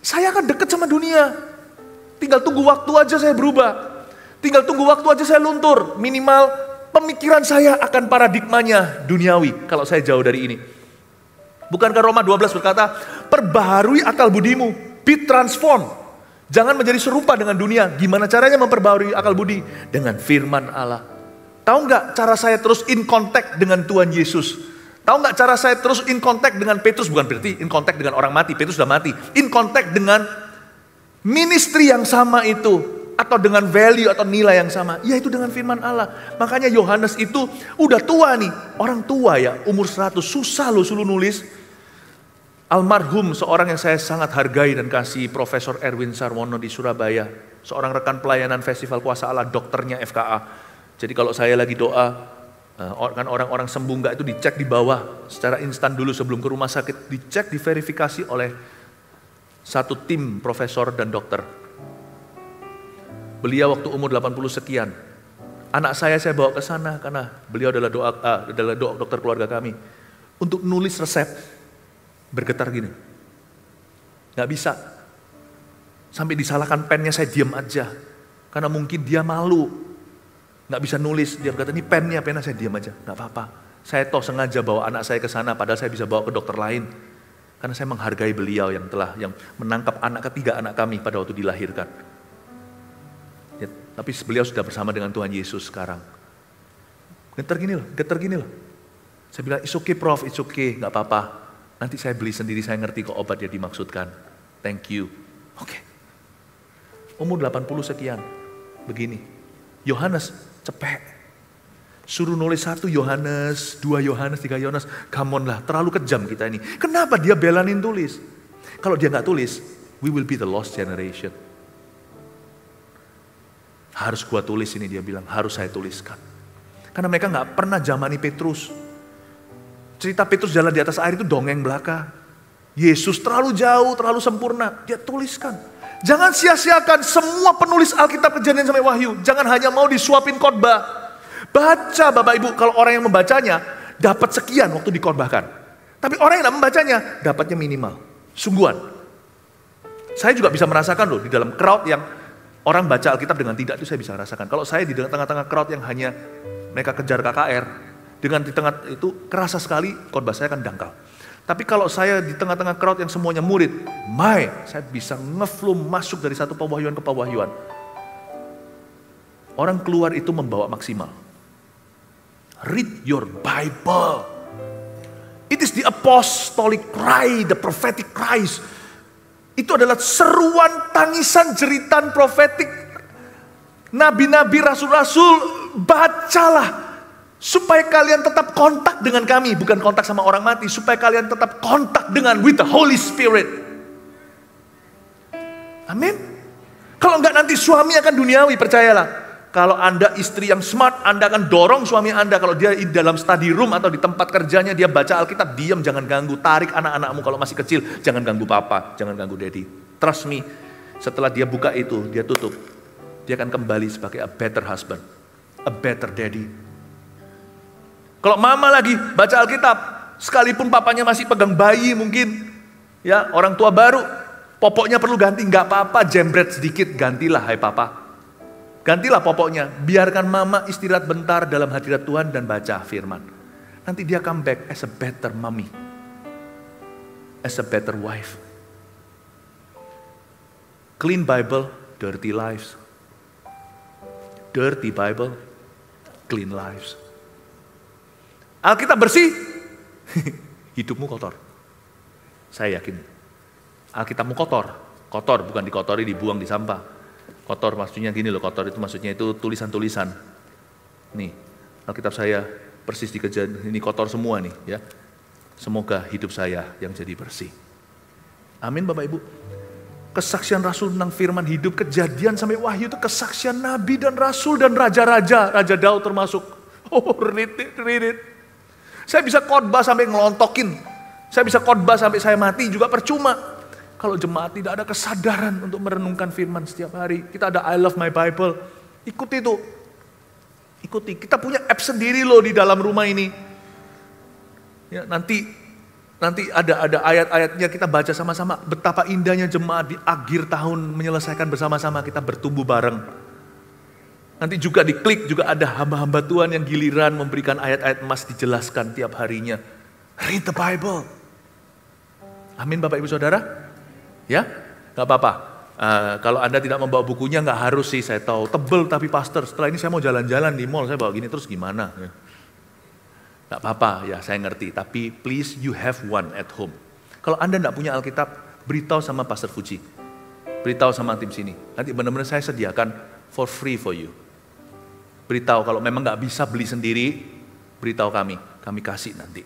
saya akan dekat sama dunia. Tinggal tunggu waktu aja saya berubah. Tinggal tunggu waktu aja saya luntur. Minimal pemikiran saya akan paradigmanya duniawi kalau saya jauh dari ini. Bukankah Roma 12 berkata, perbaharui akal budimu. Be transformed. Jangan menjadi serupa dengan dunia. Gimana caranya memperbarui akal budi? Dengan firman Allah. Tahu nggak cara saya terus in contact dengan Tuhan Yesus? Tahu nggak cara saya terus in contact dengan Petrus? Bukan berarti in contact dengan orang mati. Petrus sudah mati. In contact dengan ministry yang sama itu. Atau dengan value atau nilai yang sama. Yaitu dengan firman Allah. Makanya Yohanes itu udah tua nih. Orang tua ya, umur 100. Susah loh suruh nulis. Almarhum seorang yang saya sangat hargai dan kasih, Profesor Erwin Sarwono di Surabaya. Seorang rekan pelayanan Festival Kuasa Allah, dokternya FKA. Jadi kalau saya lagi doa, kan orang-orang sembuh nggak itu dicek di bawah. Secara instan dulu sebelum ke rumah sakit, dicek, diverifikasi oleh satu tim profesor dan dokter. Beliau waktu umur 80 sekian. Anak saya bawa ke sana karena beliau adalah dokter keluarga kami. Untuk nulis resep. Bergetar gini, nggak bisa, sampai disalahkan pennya saya diam aja, karena mungkin dia malu, nggak bisa nulis. Dia berkata ini pennya saya diam aja, nggak apa-apa. Saya toh sengaja bawa anak saya ke sana, padahal saya bisa bawa ke dokter lain, karena saya menghargai beliau yang menangkap anak ketiga anak kami pada waktu dilahirkan. Ya, tapi beliau sudah bersama dengan Tuhan Yesus sekarang. Getar gini loh. Saya bilang it's okay Prof, it's okay, nggak apa-apa. Nanti saya beli sendiri, saya ngerti kok obat yang dimaksudkan. Thank you. Oke. Umur 80 sekian. Begini. Yohanes, cepet. Suruh nulis 1 Yohanes, 2 Yohanes, 3 Yohanes. Come on lah, terlalu kejam kita ini. Kenapa dia belanin tulis? Kalau dia nggak tulis, we will be the lost generation. Harus gua tulis ini, dia bilang. Harus saya tuliskan. Karena mereka nggak pernah zamani Petrus. Cerita Petrus jalan di atas air itu dongeng belaka. Yesus terlalu jauh, terlalu sempurna. Dia tuliskan. Jangan sia-siakan semua penulis Alkitab Kejadian sampai Wahyu. Jangan hanya mau disuapin khotbah. Baca Bapak Ibu, kalau orang yang membacanya dapat sekian waktu dikhotbahkan. Tapi orang yang tidak membacanya dapatnya minimal. Sungguhan. Saya juga bisa merasakan loh di dalam crowd yang orang baca Alkitab dengan tidak, itu saya bisa rasakan. Kalau saya di tengah-tengah crowd yang hanya mereka kejar KKR, dengan di tengah itu kerasa sekali khotbah saya kan dangkal. Tapi kalau saya di tengah-tengah crowd yang semuanya murid, saya bisa ngeflow masuk dari satu pewahyuan ke pewahyuan. Orang keluar itu membawa maksimal. Read your Bible. It is the apostolic cry, the prophetic cries. Itu adalah seruan, tangisan, jeritan profetik. Nabi-nabi, rasul-rasul, bacalah. Supaya kalian tetap kontak dengan kami. Bukan kontak sama orang mati. Supaya kalian tetap kontak dengan with the Holy Spirit. Amin. Kalau enggak nanti suami akan duniawi, percayalah. Kalau Anda istri yang smart, Anda akan dorong suami Anda. Kalau dia di dalam study room atau di tempat kerjanya, dia baca Alkitab, diam, jangan ganggu. Tarik anak-anakmu kalau masih kecil. Jangan ganggu papa, jangan ganggu daddy. Trust me, setelah dia buka itu, dia tutup. Dia akan kembali sebagai a better husband. A better daddy. Kalau mama lagi baca Alkitab, sekalipun papanya masih pegang bayi mungkin, ya orang tua baru, Popoknya perlu ganti, nggak apa-apa, jembret sedikit, gantilah hai papa. Gantilah popoknya, biarkan mama istirahat bentar dalam hadirat Tuhan dan baca firman. Nanti dia come back as a better mommy, as a better wife. Clean Bible, dirty lives. Dirty Bible, clean lives. Alkitab bersih, hidupmu kotor. Saya yakin. Alkitabmu kotor. Kotor bukan dikotori, dibuang di sampah. Kotor maksudnya gini loh, kotor itu maksudnya itu tulisan-tulisan. Nih, Alkitab saya persis dikejar, ini kotor semua nih ya. Semoga hidup saya yang jadi bersih. Amin Bapak Ibu. Kesaksian Rasul tentang firman hidup, Kejadian sampai Wahyu itu kesaksian Nabi dan Rasul dan Raja-Raja, Raja Daud termasuk. Oh, read it. Saya bisa khotbah sampai ngelontokin. Saya bisa khotbah sampai saya mati juga percuma. Kalau jemaat tidak ada kesadaran untuk merenungkan firman setiap hari. Kita ada I Love My Bible. Ikuti itu. Ikuti. Kita punya app sendiri loh di dalam rumah ini. Ya, nanti ada ayat-ayatnya kita baca sama-sama. Betapa indahnya jemaat di akhir tahun menyelesaikan bersama-sama, kita bertumbuh bareng. Nanti juga diklik juga ada hamba-hamba Tuhan yang giliran memberikan ayat-ayat emas dijelaskan tiap harinya. Read the Bible. Amin Bapak Ibu Saudara. Ya, gak apa-apa. Kalau Anda tidak membawa bukunya gak harus sih, saya tahu. Tebel tapi pastor, setelah ini saya mau jalan-jalan di mall, saya bawa gini terus gimana? Gak apa-apa, ya saya ngerti. Tapi please you have one at home. Kalau Anda gak punya Alkitab, beritahu sama Pastor Fuji. Beritahu sama tim sini. Nanti benar-benar saya sediakan for free for you. Beritahu kalau memang gak bisa beli sendiri, beritahu kami kasih nanti.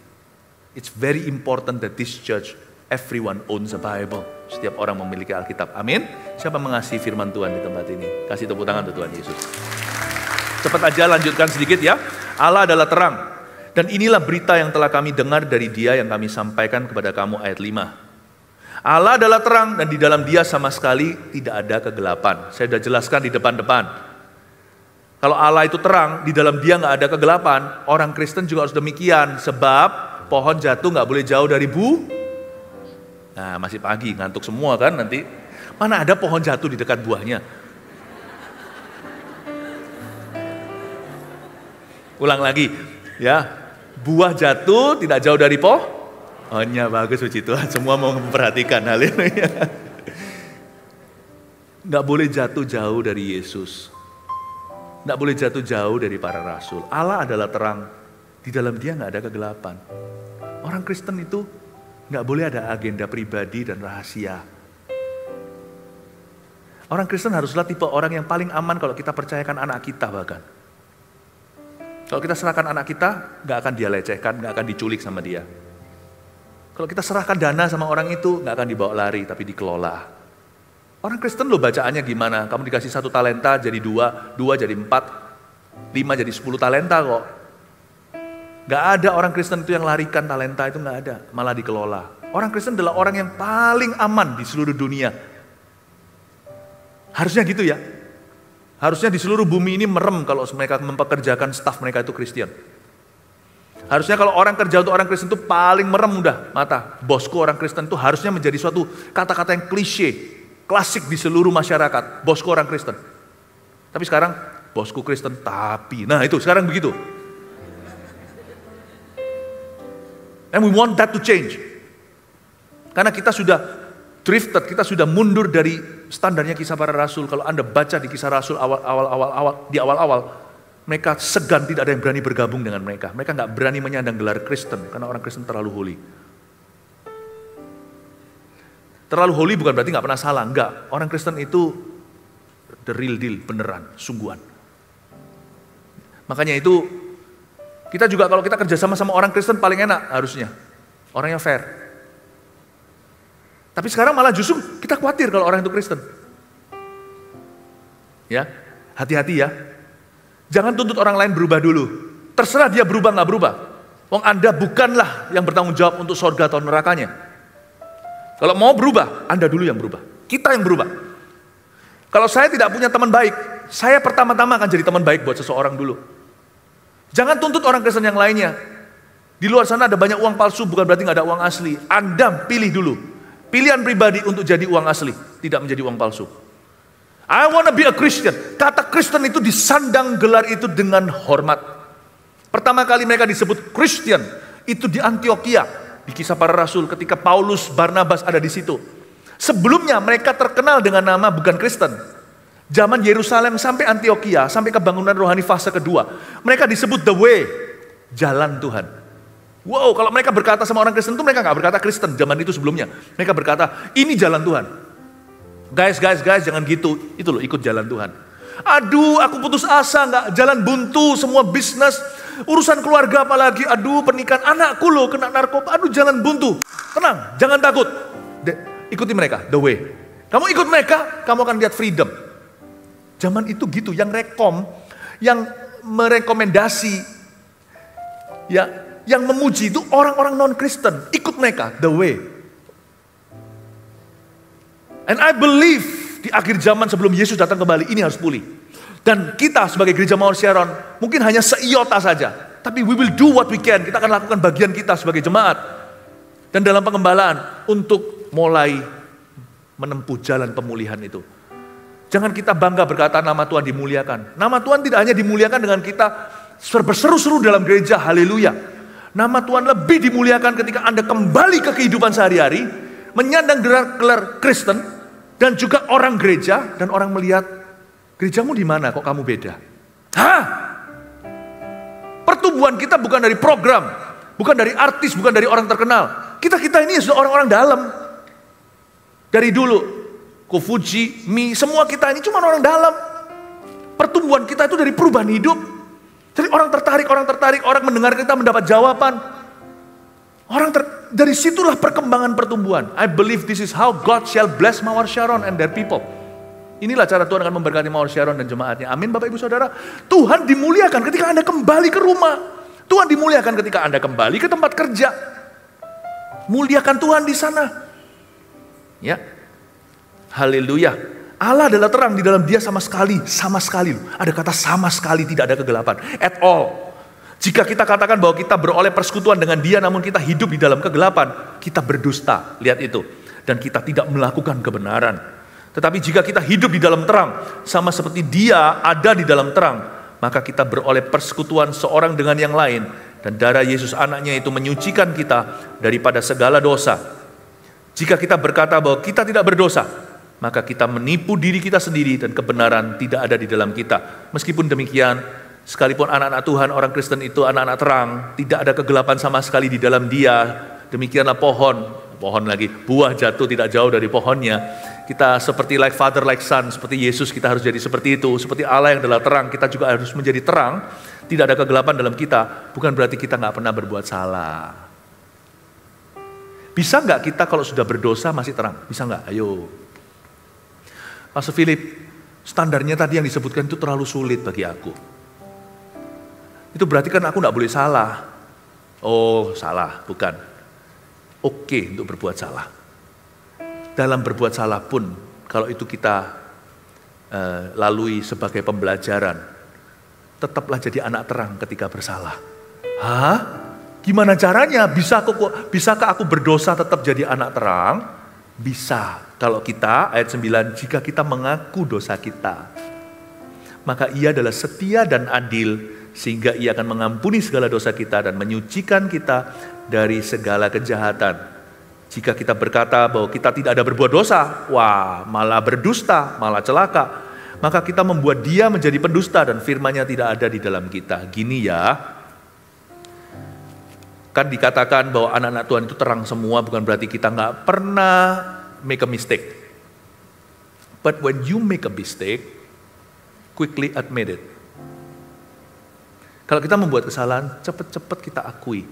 It's very important that this church, everyone owns a Bible. Setiap orang memiliki Alkitab. Amin. Siapa mengasihi firman Tuhan di tempat ini? Kasih tepuk tangan untuk Tuhan Yesus. Cepat aja lanjutkan sedikit ya. Allah adalah terang. Dan inilah berita yang telah kami dengar dari Dia yang kami sampaikan kepada kamu, ayat 5. Allah adalah terang dan di dalam Dia sama sekali tidak ada kegelapan. Saya sudah jelaskan di depan-depan. Kalau Allah itu terang, di dalam Dia nggak ada kegelapan. Orang Kristen juga harus demikian. Sebab pohon jatuh nggak boleh jauh dari Nah, masih pagi, ngantuk semua kan nanti. Mana ada pohon jatuh di dekat buahnya? Ulang lagi, ya. Buah jatuh tidak jauh dari pohonnya. Bagus, puji Tuhan. Semua mau memperhatikan hal ini. Nggak boleh jatuh jauh dari Yesus. Nggak boleh jatuh jauh dari para rasul. Allah adalah terang. Di dalam Dia nggak ada kegelapan. Orang Kristen itu nggak boleh ada agenda pribadi dan rahasia. Orang Kristen haruslah tipe orang yang paling aman kalau kita percayakan anak kita bahkan. Kalau kita serahkan anak kita, nggak akan dia lecehkan, nggak akan diculik sama dia. Kalau kita serahkan dana sama orang itu, nggak akan dibawa lari, tapi dikelola. Orang Kristen loh bacaannya gimana? Kamu dikasih 1 talenta jadi 2, 2 jadi 4, 5 jadi 10 talenta kok. Gak ada orang Kristen itu yang larikan talenta, itu gak ada, malah dikelola. Orang Kristen adalah orang yang paling aman di seluruh dunia. Harusnya gitu ya. Harusnya di seluruh bumi ini merem kalau mereka mempekerjakan staf mereka itu Kristen. Harusnya kalau orang kerja untuk orang Kristen itu paling merem udah mata. Bosku orang Kristen itu harusnya menjadi suatu kata-kata yang klise, klasik di seluruh masyarakat. Bosku orang Kristen. Tapi sekarang bosku Kristen tapi, nah itu sekarang begitu. And we want that to change. Karena kita sudah drifted, kita sudah mundur dari standarnya kisah para rasul. Kalau Anda baca di kisah rasul awal-awal, mereka segan, tidak ada yang berani bergabung dengan mereka. Mereka nggak berani menyandang gelar Kristen, karena orang Kristen terlalu holy. Terlalu holy bukan berarti nggak pernah salah, enggak. Orang Kristen itu the real deal, beneran, sungguhan. Makanya itu kita juga kalau kita kerja sama orang Kristen paling enak harusnya. Orangnya fair. Tapi sekarang malah justru kita khawatir kalau orang itu Kristen. Ya, hati-hati ya. Jangan tuntut orang lain berubah dulu. Terserah dia berubah nggak berubah. Wong Anda bukanlah yang bertanggung jawab untuk surga atau nerakanya. Kalau mau berubah, Anda dulu yang berubah. Kita yang berubah. Kalau saya tidak punya teman baik, saya pertama-tama akan jadi teman baik buat seseorang dulu. Jangan tuntut orang Kristen yang lainnya. Di luar sana ada banyak uang palsu, bukan berarti nggak ada uang asli. Anda pilih dulu. Pilihan pribadi untuk jadi uang asli, tidak menjadi uang palsu. I wanna be a Christian. Kata Kristen itu disandang gelar itu dengan hormat. Pertama kali mereka disebut Christian itu di Antioquia, di Kisah Para Rasul ketika Paulus, Barnabas ada di situ. Sebelumnya mereka terkenal dengan nama bukan Kristen. Zaman Yerusalem sampai Antioquia, sampai kebangunan rohani fase kedua, mereka disebut the way, jalan Tuhan. Wow, kalau mereka berkata sama orang Kristen itu mereka nggak berkata Kristen zaman itu sebelumnya. Mereka berkata, ini jalan Tuhan. Guys, jangan gitu. Itu loh, ikut jalan Tuhan. Aduh, aku putus asa, nggak jalan buntu, semua bisnis, urusan keluarga apalagi. Aduh, pernikahan anakku loh kena narkoba. Aduh, jalan buntu. Tenang, jangan takut. Ikuti mereka, the way. Kamu ikut mereka, kamu akan lihat freedom. Zaman itu gitu, yang merekomendasi, ya. Yang memuji itu orang-orang non-Kristen. Ikut mereka, the way. And I believe di akhir zaman sebelum Yesus datang kembali, ini harus pulih. Dan kita sebagai gereja Mawar Sharon, mungkin hanya seiota saja. Tapi we will do what we can. Kita akan lakukan bagian kita sebagai jemaat. Dan dalam pengembalaan untuk mulai menempuh jalan pemulihan itu. Jangan kita bangga berkata nama Tuhan dimuliakan. Nama Tuhan tidak hanya dimuliakan dengan kita berseru-seru dalam gereja, haleluya. Nama Tuhan lebih dimuliakan ketika Anda kembali ke kehidupan sehari-hari, menyandang gelar Kristen, dan juga orang gereja, dan orang melihat, gerejamu di mana kok kamu beda? Hah? Pertumbuhan kita bukan dari program, bukan dari artis, bukan dari orang terkenal. Kita ini sudah orang-orang dalam. Dari dulu, Kofuji, Mi, semua kita ini cuma orang dalam. Pertumbuhan kita itu dari perubahan hidup. Jadi orang tertarik, orang mendengar kita mendapat jawaban. Dari situlah perkembangan pertumbuhan. I believe this is how God shall bless Mawar Sharon and their people. Inilah cara Tuhan akan memberkati Mawar Sharon dan jemaatnya. Amin Bapak Ibu Saudara. Tuhan dimuliakan ketika Anda kembali ke rumah. Tuhan dimuliakan ketika Anda kembali ke tempat kerja. Muliakan Tuhan di sana. Ya. Haleluya. Allah adalah terang, di dalam dia sama sekali. Ada kata sama sekali tidak ada kegelapan. At all. Jika kita katakan bahwa kita beroleh persekutuan dengan dia namun kita hidup di dalam kegelapan, kita berdusta. Lihat itu. Dan kita tidak melakukan kebenaran. Tetapi jika kita hidup di dalam terang, sama seperti dia ada di dalam terang, maka kita beroleh persekutuan seorang dengan yang lain. Dan darah Yesus anaknya itu menyucikan kita daripada segala dosa. Jika kita berkata bahwa kita tidak berdosa, maka kita menipu diri kita sendiri dan kebenaran tidak ada di dalam kita. Meskipun demikian, sekalipun anak-anak Tuhan, orang Kristen itu anak-anak terang, tidak ada kegelapan sama sekali di dalam dia. Demikianlah pohon lagi, buah jatuh tidak jauh dari pohonnya. Kita seperti like father, like son, seperti Yesus kita harus jadi seperti itu. Seperti Allah yang adalah terang, kita juga harus menjadi terang. Tidak ada kegelapan dalam kita, bukan berarti kita nggak pernah berbuat salah. Bisa nggak kita kalau sudah berdosa masih terang? Bisa nggak? Ayo. Pastor Philip, standarnya tadi yang disebutkan itu terlalu sulit bagi aku. Itu berarti kan aku nggak boleh salah. Oh, salah, bukan. Oke untuk berbuat salah. Dalam berbuat salah pun, kalau itu kita lalui sebagai pembelajaran, tetaplah jadi anak terang ketika bersalah. Hah? Gimana caranya? Bisakah aku berdosa tetap jadi anak terang? Bisa. Kalau kita, ayat 9, jika kita mengaku dosa kita, maka ia adalah setia dan adil, sehingga ia akan mengampuni segala dosa kita dan menyucikan kita dari segala kejahatan. Jika kita berkata bahwa kita tidak ada berbuat dosa, wah malah berdusta, malah celaka, maka kita membuat dia menjadi pendusta dan firman-Nya tidak ada di dalam kita. Gini ya, kan dikatakan bahwa anak-anak Tuhan itu terang semua, bukan berarti kita nggak pernah make a mistake. But when you make a mistake, quickly admit it. Kalau kita membuat kesalahan, cepat-cepat kita akui.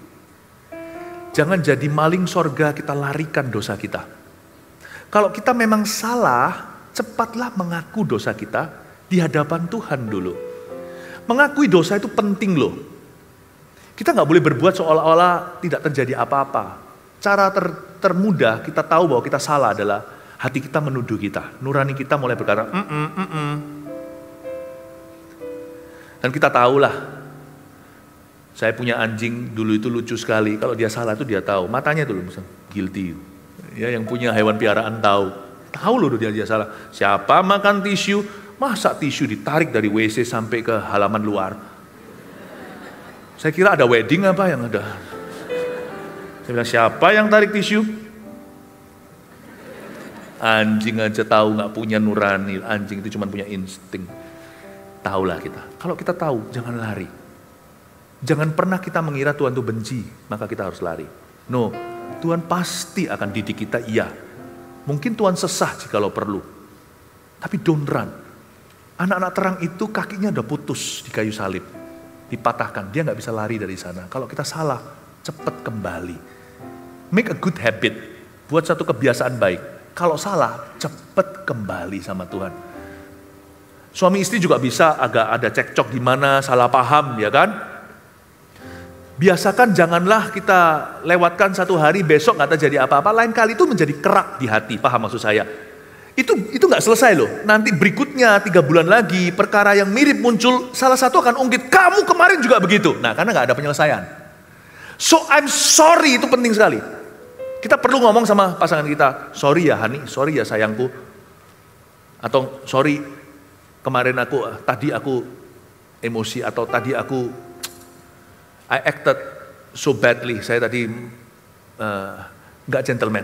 Jangan jadi maling sorga, kita larikan dosa kita. Kalau kita memang salah, cepatlah mengaku dosa kita di hadapan Tuhan dulu. Mengakui dosa itu penting loh. Kita nggak boleh berbuat seolah-olah tidak terjadi apa-apa. Cara termudah kita tahu bahwa kita salah adalah hati kita menuduh kita. Nurani kita mulai berkata, Dan kita tahulah, saya punya anjing dulu itu lucu sekali. Kalau dia salah itu dia tahu. Matanya itu loh, guilty. Ya, yang punya hewan piaraan tahu loh dia salah. Siapa makan tisu, masa tisu ditarik dari WC sampai ke halaman luar? Saya kira ada wedding apa yang ada. Saya bilang, siapa yang tarik tisu? Anjing aja tahu, nggak punya nurani. Anjing itu cuma punya insting. Tahulah kita. Kalau kita tahu, jangan lari. Jangan pernah kita mengira Tuhan itu benci, maka kita harus lari. No, Tuhan pasti akan didik kita, iya. Mungkin Tuhan sesah jikalau perlu. Tapi don't run. Anak-anak terang itu kakinya udah putus di kayu salib. Dipatahkan, dia nggak bisa lari dari sana. Kalau kita salah, cepat kembali. Make a good habit. Buat satu kebiasaan baik. Kalau salah, cepat kembali sama Tuhan. Suami istri juga bisa agak ada cekcok di mana, salah paham, ya kan? Biasakan janganlah kita lewatkan satu hari, besok nggak terjadi apa-apa. Lain kali itu menjadi kerak di hati, paham maksud saya? Itu nggak selesai loh. Nanti berikutnya 3 bulan lagi perkara yang mirip muncul, salah satu akan ungkit. Kamu kemarin juga begitu. Nah, karena nggak ada penyelesaian. So I'm sorry itu penting sekali. Kita perlu ngomong sama pasangan kita, sorry ya honey, sorry ya sayangku. Atau sorry kemarin tadi aku emosi, atau tadi I acted so badly, saya tadi nggak gentleman,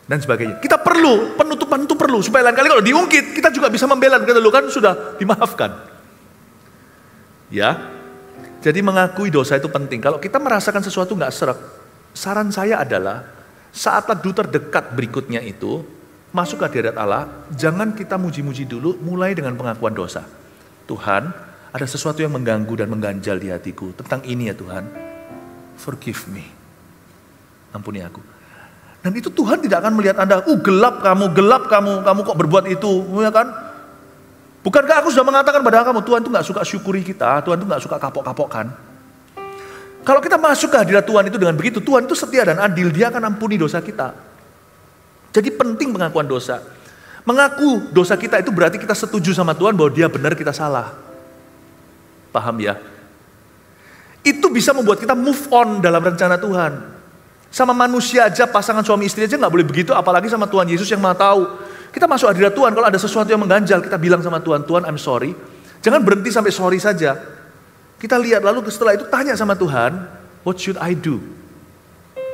dan sebagainya. Kita perlu, penutupan itu perlu, supaya lain kali kalau diungkit, kita juga bisa membela, kita dulu kan sudah dimaafkan. Ya, jadi mengakui dosa itu penting. Kalau kita merasakan sesuatu nggak seret, saran saya adalah, saat teduh terdekat berikutnya itu, masuk ke hadirat Allah, jangan kita muji-muji dulu, mulai dengan pengakuan dosa. Tuhan, ada sesuatu yang mengganggu dan mengganjal di hatiku. Tentang ini ya Tuhan. Forgive me. Ampuni aku. Dan itu Tuhan tidak akan melihat Anda, gelap kamu kok berbuat itu. Ya kan? Bukankah aku sudah mengatakan pada kamu, Tuhan itu gak suka syukuri kita, Tuhan itu gak suka kapok-kapokkan. Kalau kita masuk ke hadirat Tuhan itu dengan begitu, Tuhan itu setia dan adil, Dia akan ampuni dosa kita. Jadi penting pengakuan dosa. Mengaku dosa kita itu berarti kita setuju sama Tuhan bahwa Dia benar, kita salah. Paham ya? Itu bisa membuat kita move on dalam rencana Tuhan. Sama manusia aja, pasangan suami istri aja gak boleh begitu, apalagi sama Tuhan Yesus yang Maha Tahu. Kita masuk hadirat Tuhan, kalau ada sesuatu yang mengganjal, kita bilang sama Tuhan, Tuhan I'm sorry. Jangan berhenti sampai sorry saja. Kita lihat lalu setelah itu tanya sama Tuhan, what should I do?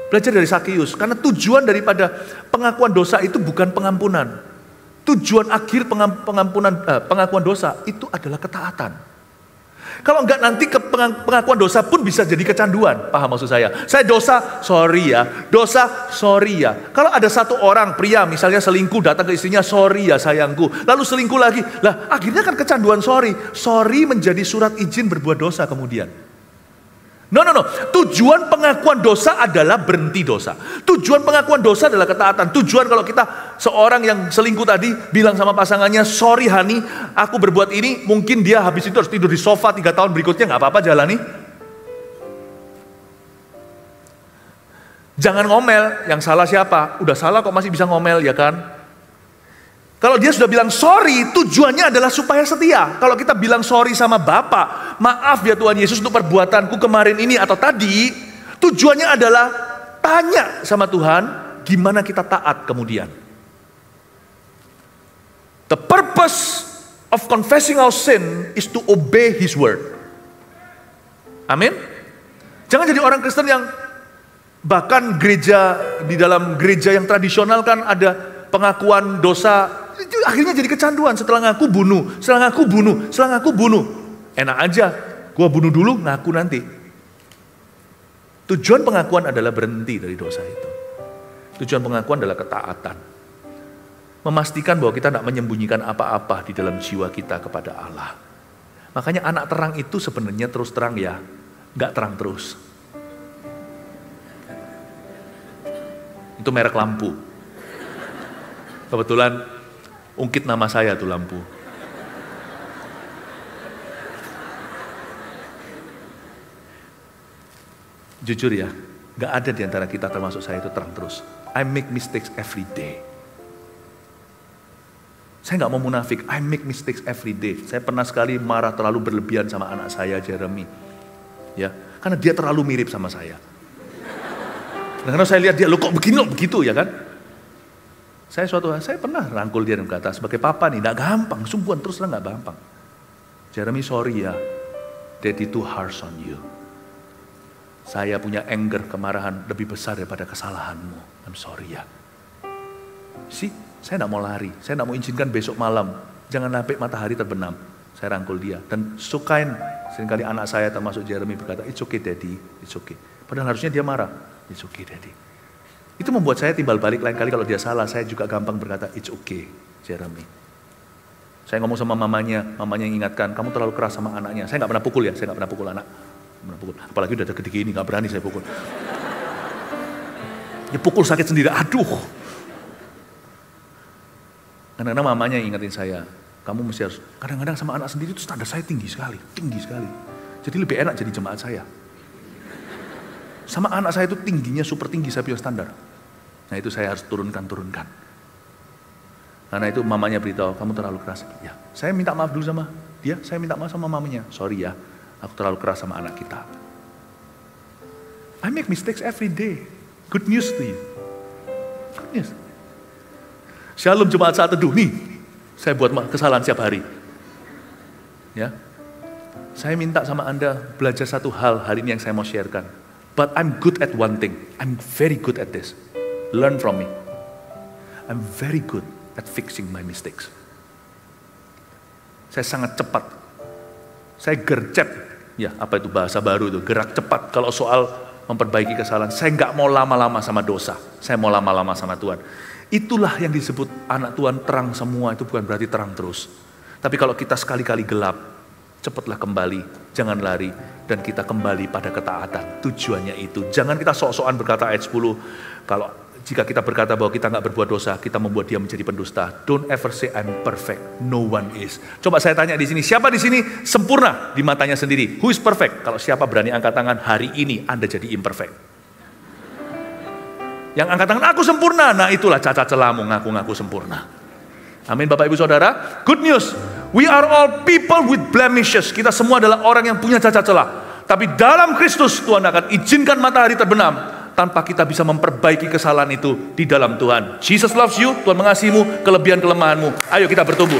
Belajar dari Sakius, karena tujuan daripada pengakuan dosa itu bukan pengampunan. Tujuan akhir pengakuan dosa itu adalah ketaatan. Kalau enggak nanti pengakuan dosa pun bisa jadi kecanduan. Paham maksud saya? Saya dosa, sorry ya. Dosa, sorry ya. Kalau ada satu orang pria misalnya selingkuh, datang ke istrinya, sorry ya sayangku. Lalu selingkuh lagi. Lah akhirnya kan kecanduan sorry. Sorry menjadi surat izin berbuat dosa kemudian. No. Tujuan pengakuan dosa adalah berhenti dosa. Tujuan pengakuan dosa adalah ketaatan. Tujuan kalau kita seorang yang selingkuh tadi bilang sama pasangannya, sorry honey, aku berbuat ini, mungkin dia habis itu harus tidur di sofa 3 tahun berikutnya, gak apa-apa jalani. Jangan ngomel, yang salah siapa? Udah salah kok masih bisa ngomel, ya kan? Kalau dia sudah bilang sorry, tujuannya adalah supaya setia. Kalau kita bilang sorry sama Bapak, maaf ya Tuhan Yesus untuk perbuatanku kemarin ini atau tadi, tujuannya adalah tanya sama Tuhan, gimana kita taat kemudian. The purpose of confessing our sin is to obey His word. Amin. Jangan jadi orang Kristen yang bahkan di dalam gereja yang tradisional kan ada pengakuan dosa, itu akhirnya jadi kecanduan. Setelah ngaku bunuh. Enak aja, gua bunuh dulu, ngaku nanti. Tujuan pengakuan adalah berhenti dari dosa itu. Tujuan pengakuan adalah ketaatan. Memastikan bahwa kita tidak menyembunyikan apa-apa di dalam jiwa kita kepada Allah. Makanya anak terang itu sebenarnya terus terang ya, nggak terang terus. Itu merek lampu. Kebetulan ungkit nama saya tuh lampu. Jujur ya, gak ada di antara kita termasuk saya itu terang terus. I make mistakes every day. Saya gak mau munafik, I make mistakes every day. Saya pernah sekali marah terlalu berlebihan sama anak saya, Jeremy. Ya, karena dia terlalu mirip sama saya. Dan karena saya lihat dia, lo kok begini, lo begitu ya kan. Suatu hari, saya pernah rangkul dia dan berkata, sebagai papa nih, gak gampang, sungguhan terus terang gak gampang. Jeremy, sorry ya, Daddy too harsh on you. Saya punya anger, kemarahan lebih besar daripada kesalahanmu. I'm sorry ya. Saya gak mau lari, saya gak mau izinkan besok malam, jangan sampai matahari terbenam. Saya rangkul dia, dan sukain, seringkali anak saya termasuk Jeremy berkata, it's okay Daddy, it's okay. Padahal harusnya dia marah, it's okay Daddy. Itu membuat saya timbal balik lain kali kalau dia salah, saya juga gampang berkata, it's okay Jeremy. Saya ngomong sama mamanya ingatkan, kamu terlalu keras sama anaknya. Saya gak pernah pukul ya, saya gak pernah pukul anak. Apalagi udah gede gini, gak berani saya pukul. Ya pukul sakit sendiri, aduh. Kadang-kadang mamanya ingetin saya, kamu mesti harus, kadang-kadang sama anak sendiri itu standar saya tinggi sekali. Jadi lebih enak jadi jemaat saya. Sama anak saya itu tingginya super tinggi, saya punya standar. Nah itu saya harus turunkan. Karena itu mamanya beritahu, kamu terlalu keras. Ya, saya minta maaf dulu sama dia, saya minta maaf sama mamanya. Sorry ya, aku terlalu keras sama anak kita. I make mistakes every day. Good news to you. Good news. Shalom jemaat saat teduh nih, saya buat kesalahan setiap hari. Ya, saya minta sama Anda belajar satu hal hari ini yang saya mau sharekan. But I'm good at one thing. I'm very good at this. Learn from me. I'm very good at fixing my mistakes. Saya sangat cepat. Saya gercep. Ya, apa itu bahasa baru itu? Gerak cepat. Kalau soal memperbaiki kesalahan, saya nggak mau lama-lama sama dosa. Saya mau lama-lama sama Tuhan. Itulah yang disebut anak Tuhan terang semua, itu bukan berarti terang terus. Tapi kalau kita sekali-kali gelap, cepatlah kembali, jangan lari, dan kita kembali pada ketaatan. Tujuannya itu, jangan kita sok-sokan berkata ayat 10, kalau jika kita berkata bahwa kita nggak berbuat dosa, kita membuat dia menjadi pendusta. Don't ever say I'm perfect, no one is. Coba saya tanya di sini, siapa di sini sempurna di matanya sendiri? Who is perfect? Kalau siapa berani angkat tangan, hari ini Anda jadi imperfect. Yang angkat tangan, aku sempurna. Nah itulah cacat celamu, ngaku-ngaku sempurna. Amin Bapak Ibu Saudara. Good news, we are all people with blemishes. Kita semua adalah orang yang punya cacat celah. Tapi dalam Kristus Tuhan akan izinkan matahari terbenam tanpa kita bisa memperbaiki kesalahan itu di dalam Tuhan. Jesus loves you, Tuhan mengasihimu, kelebihan kelemahanmu. Ayo kita bertumbuh.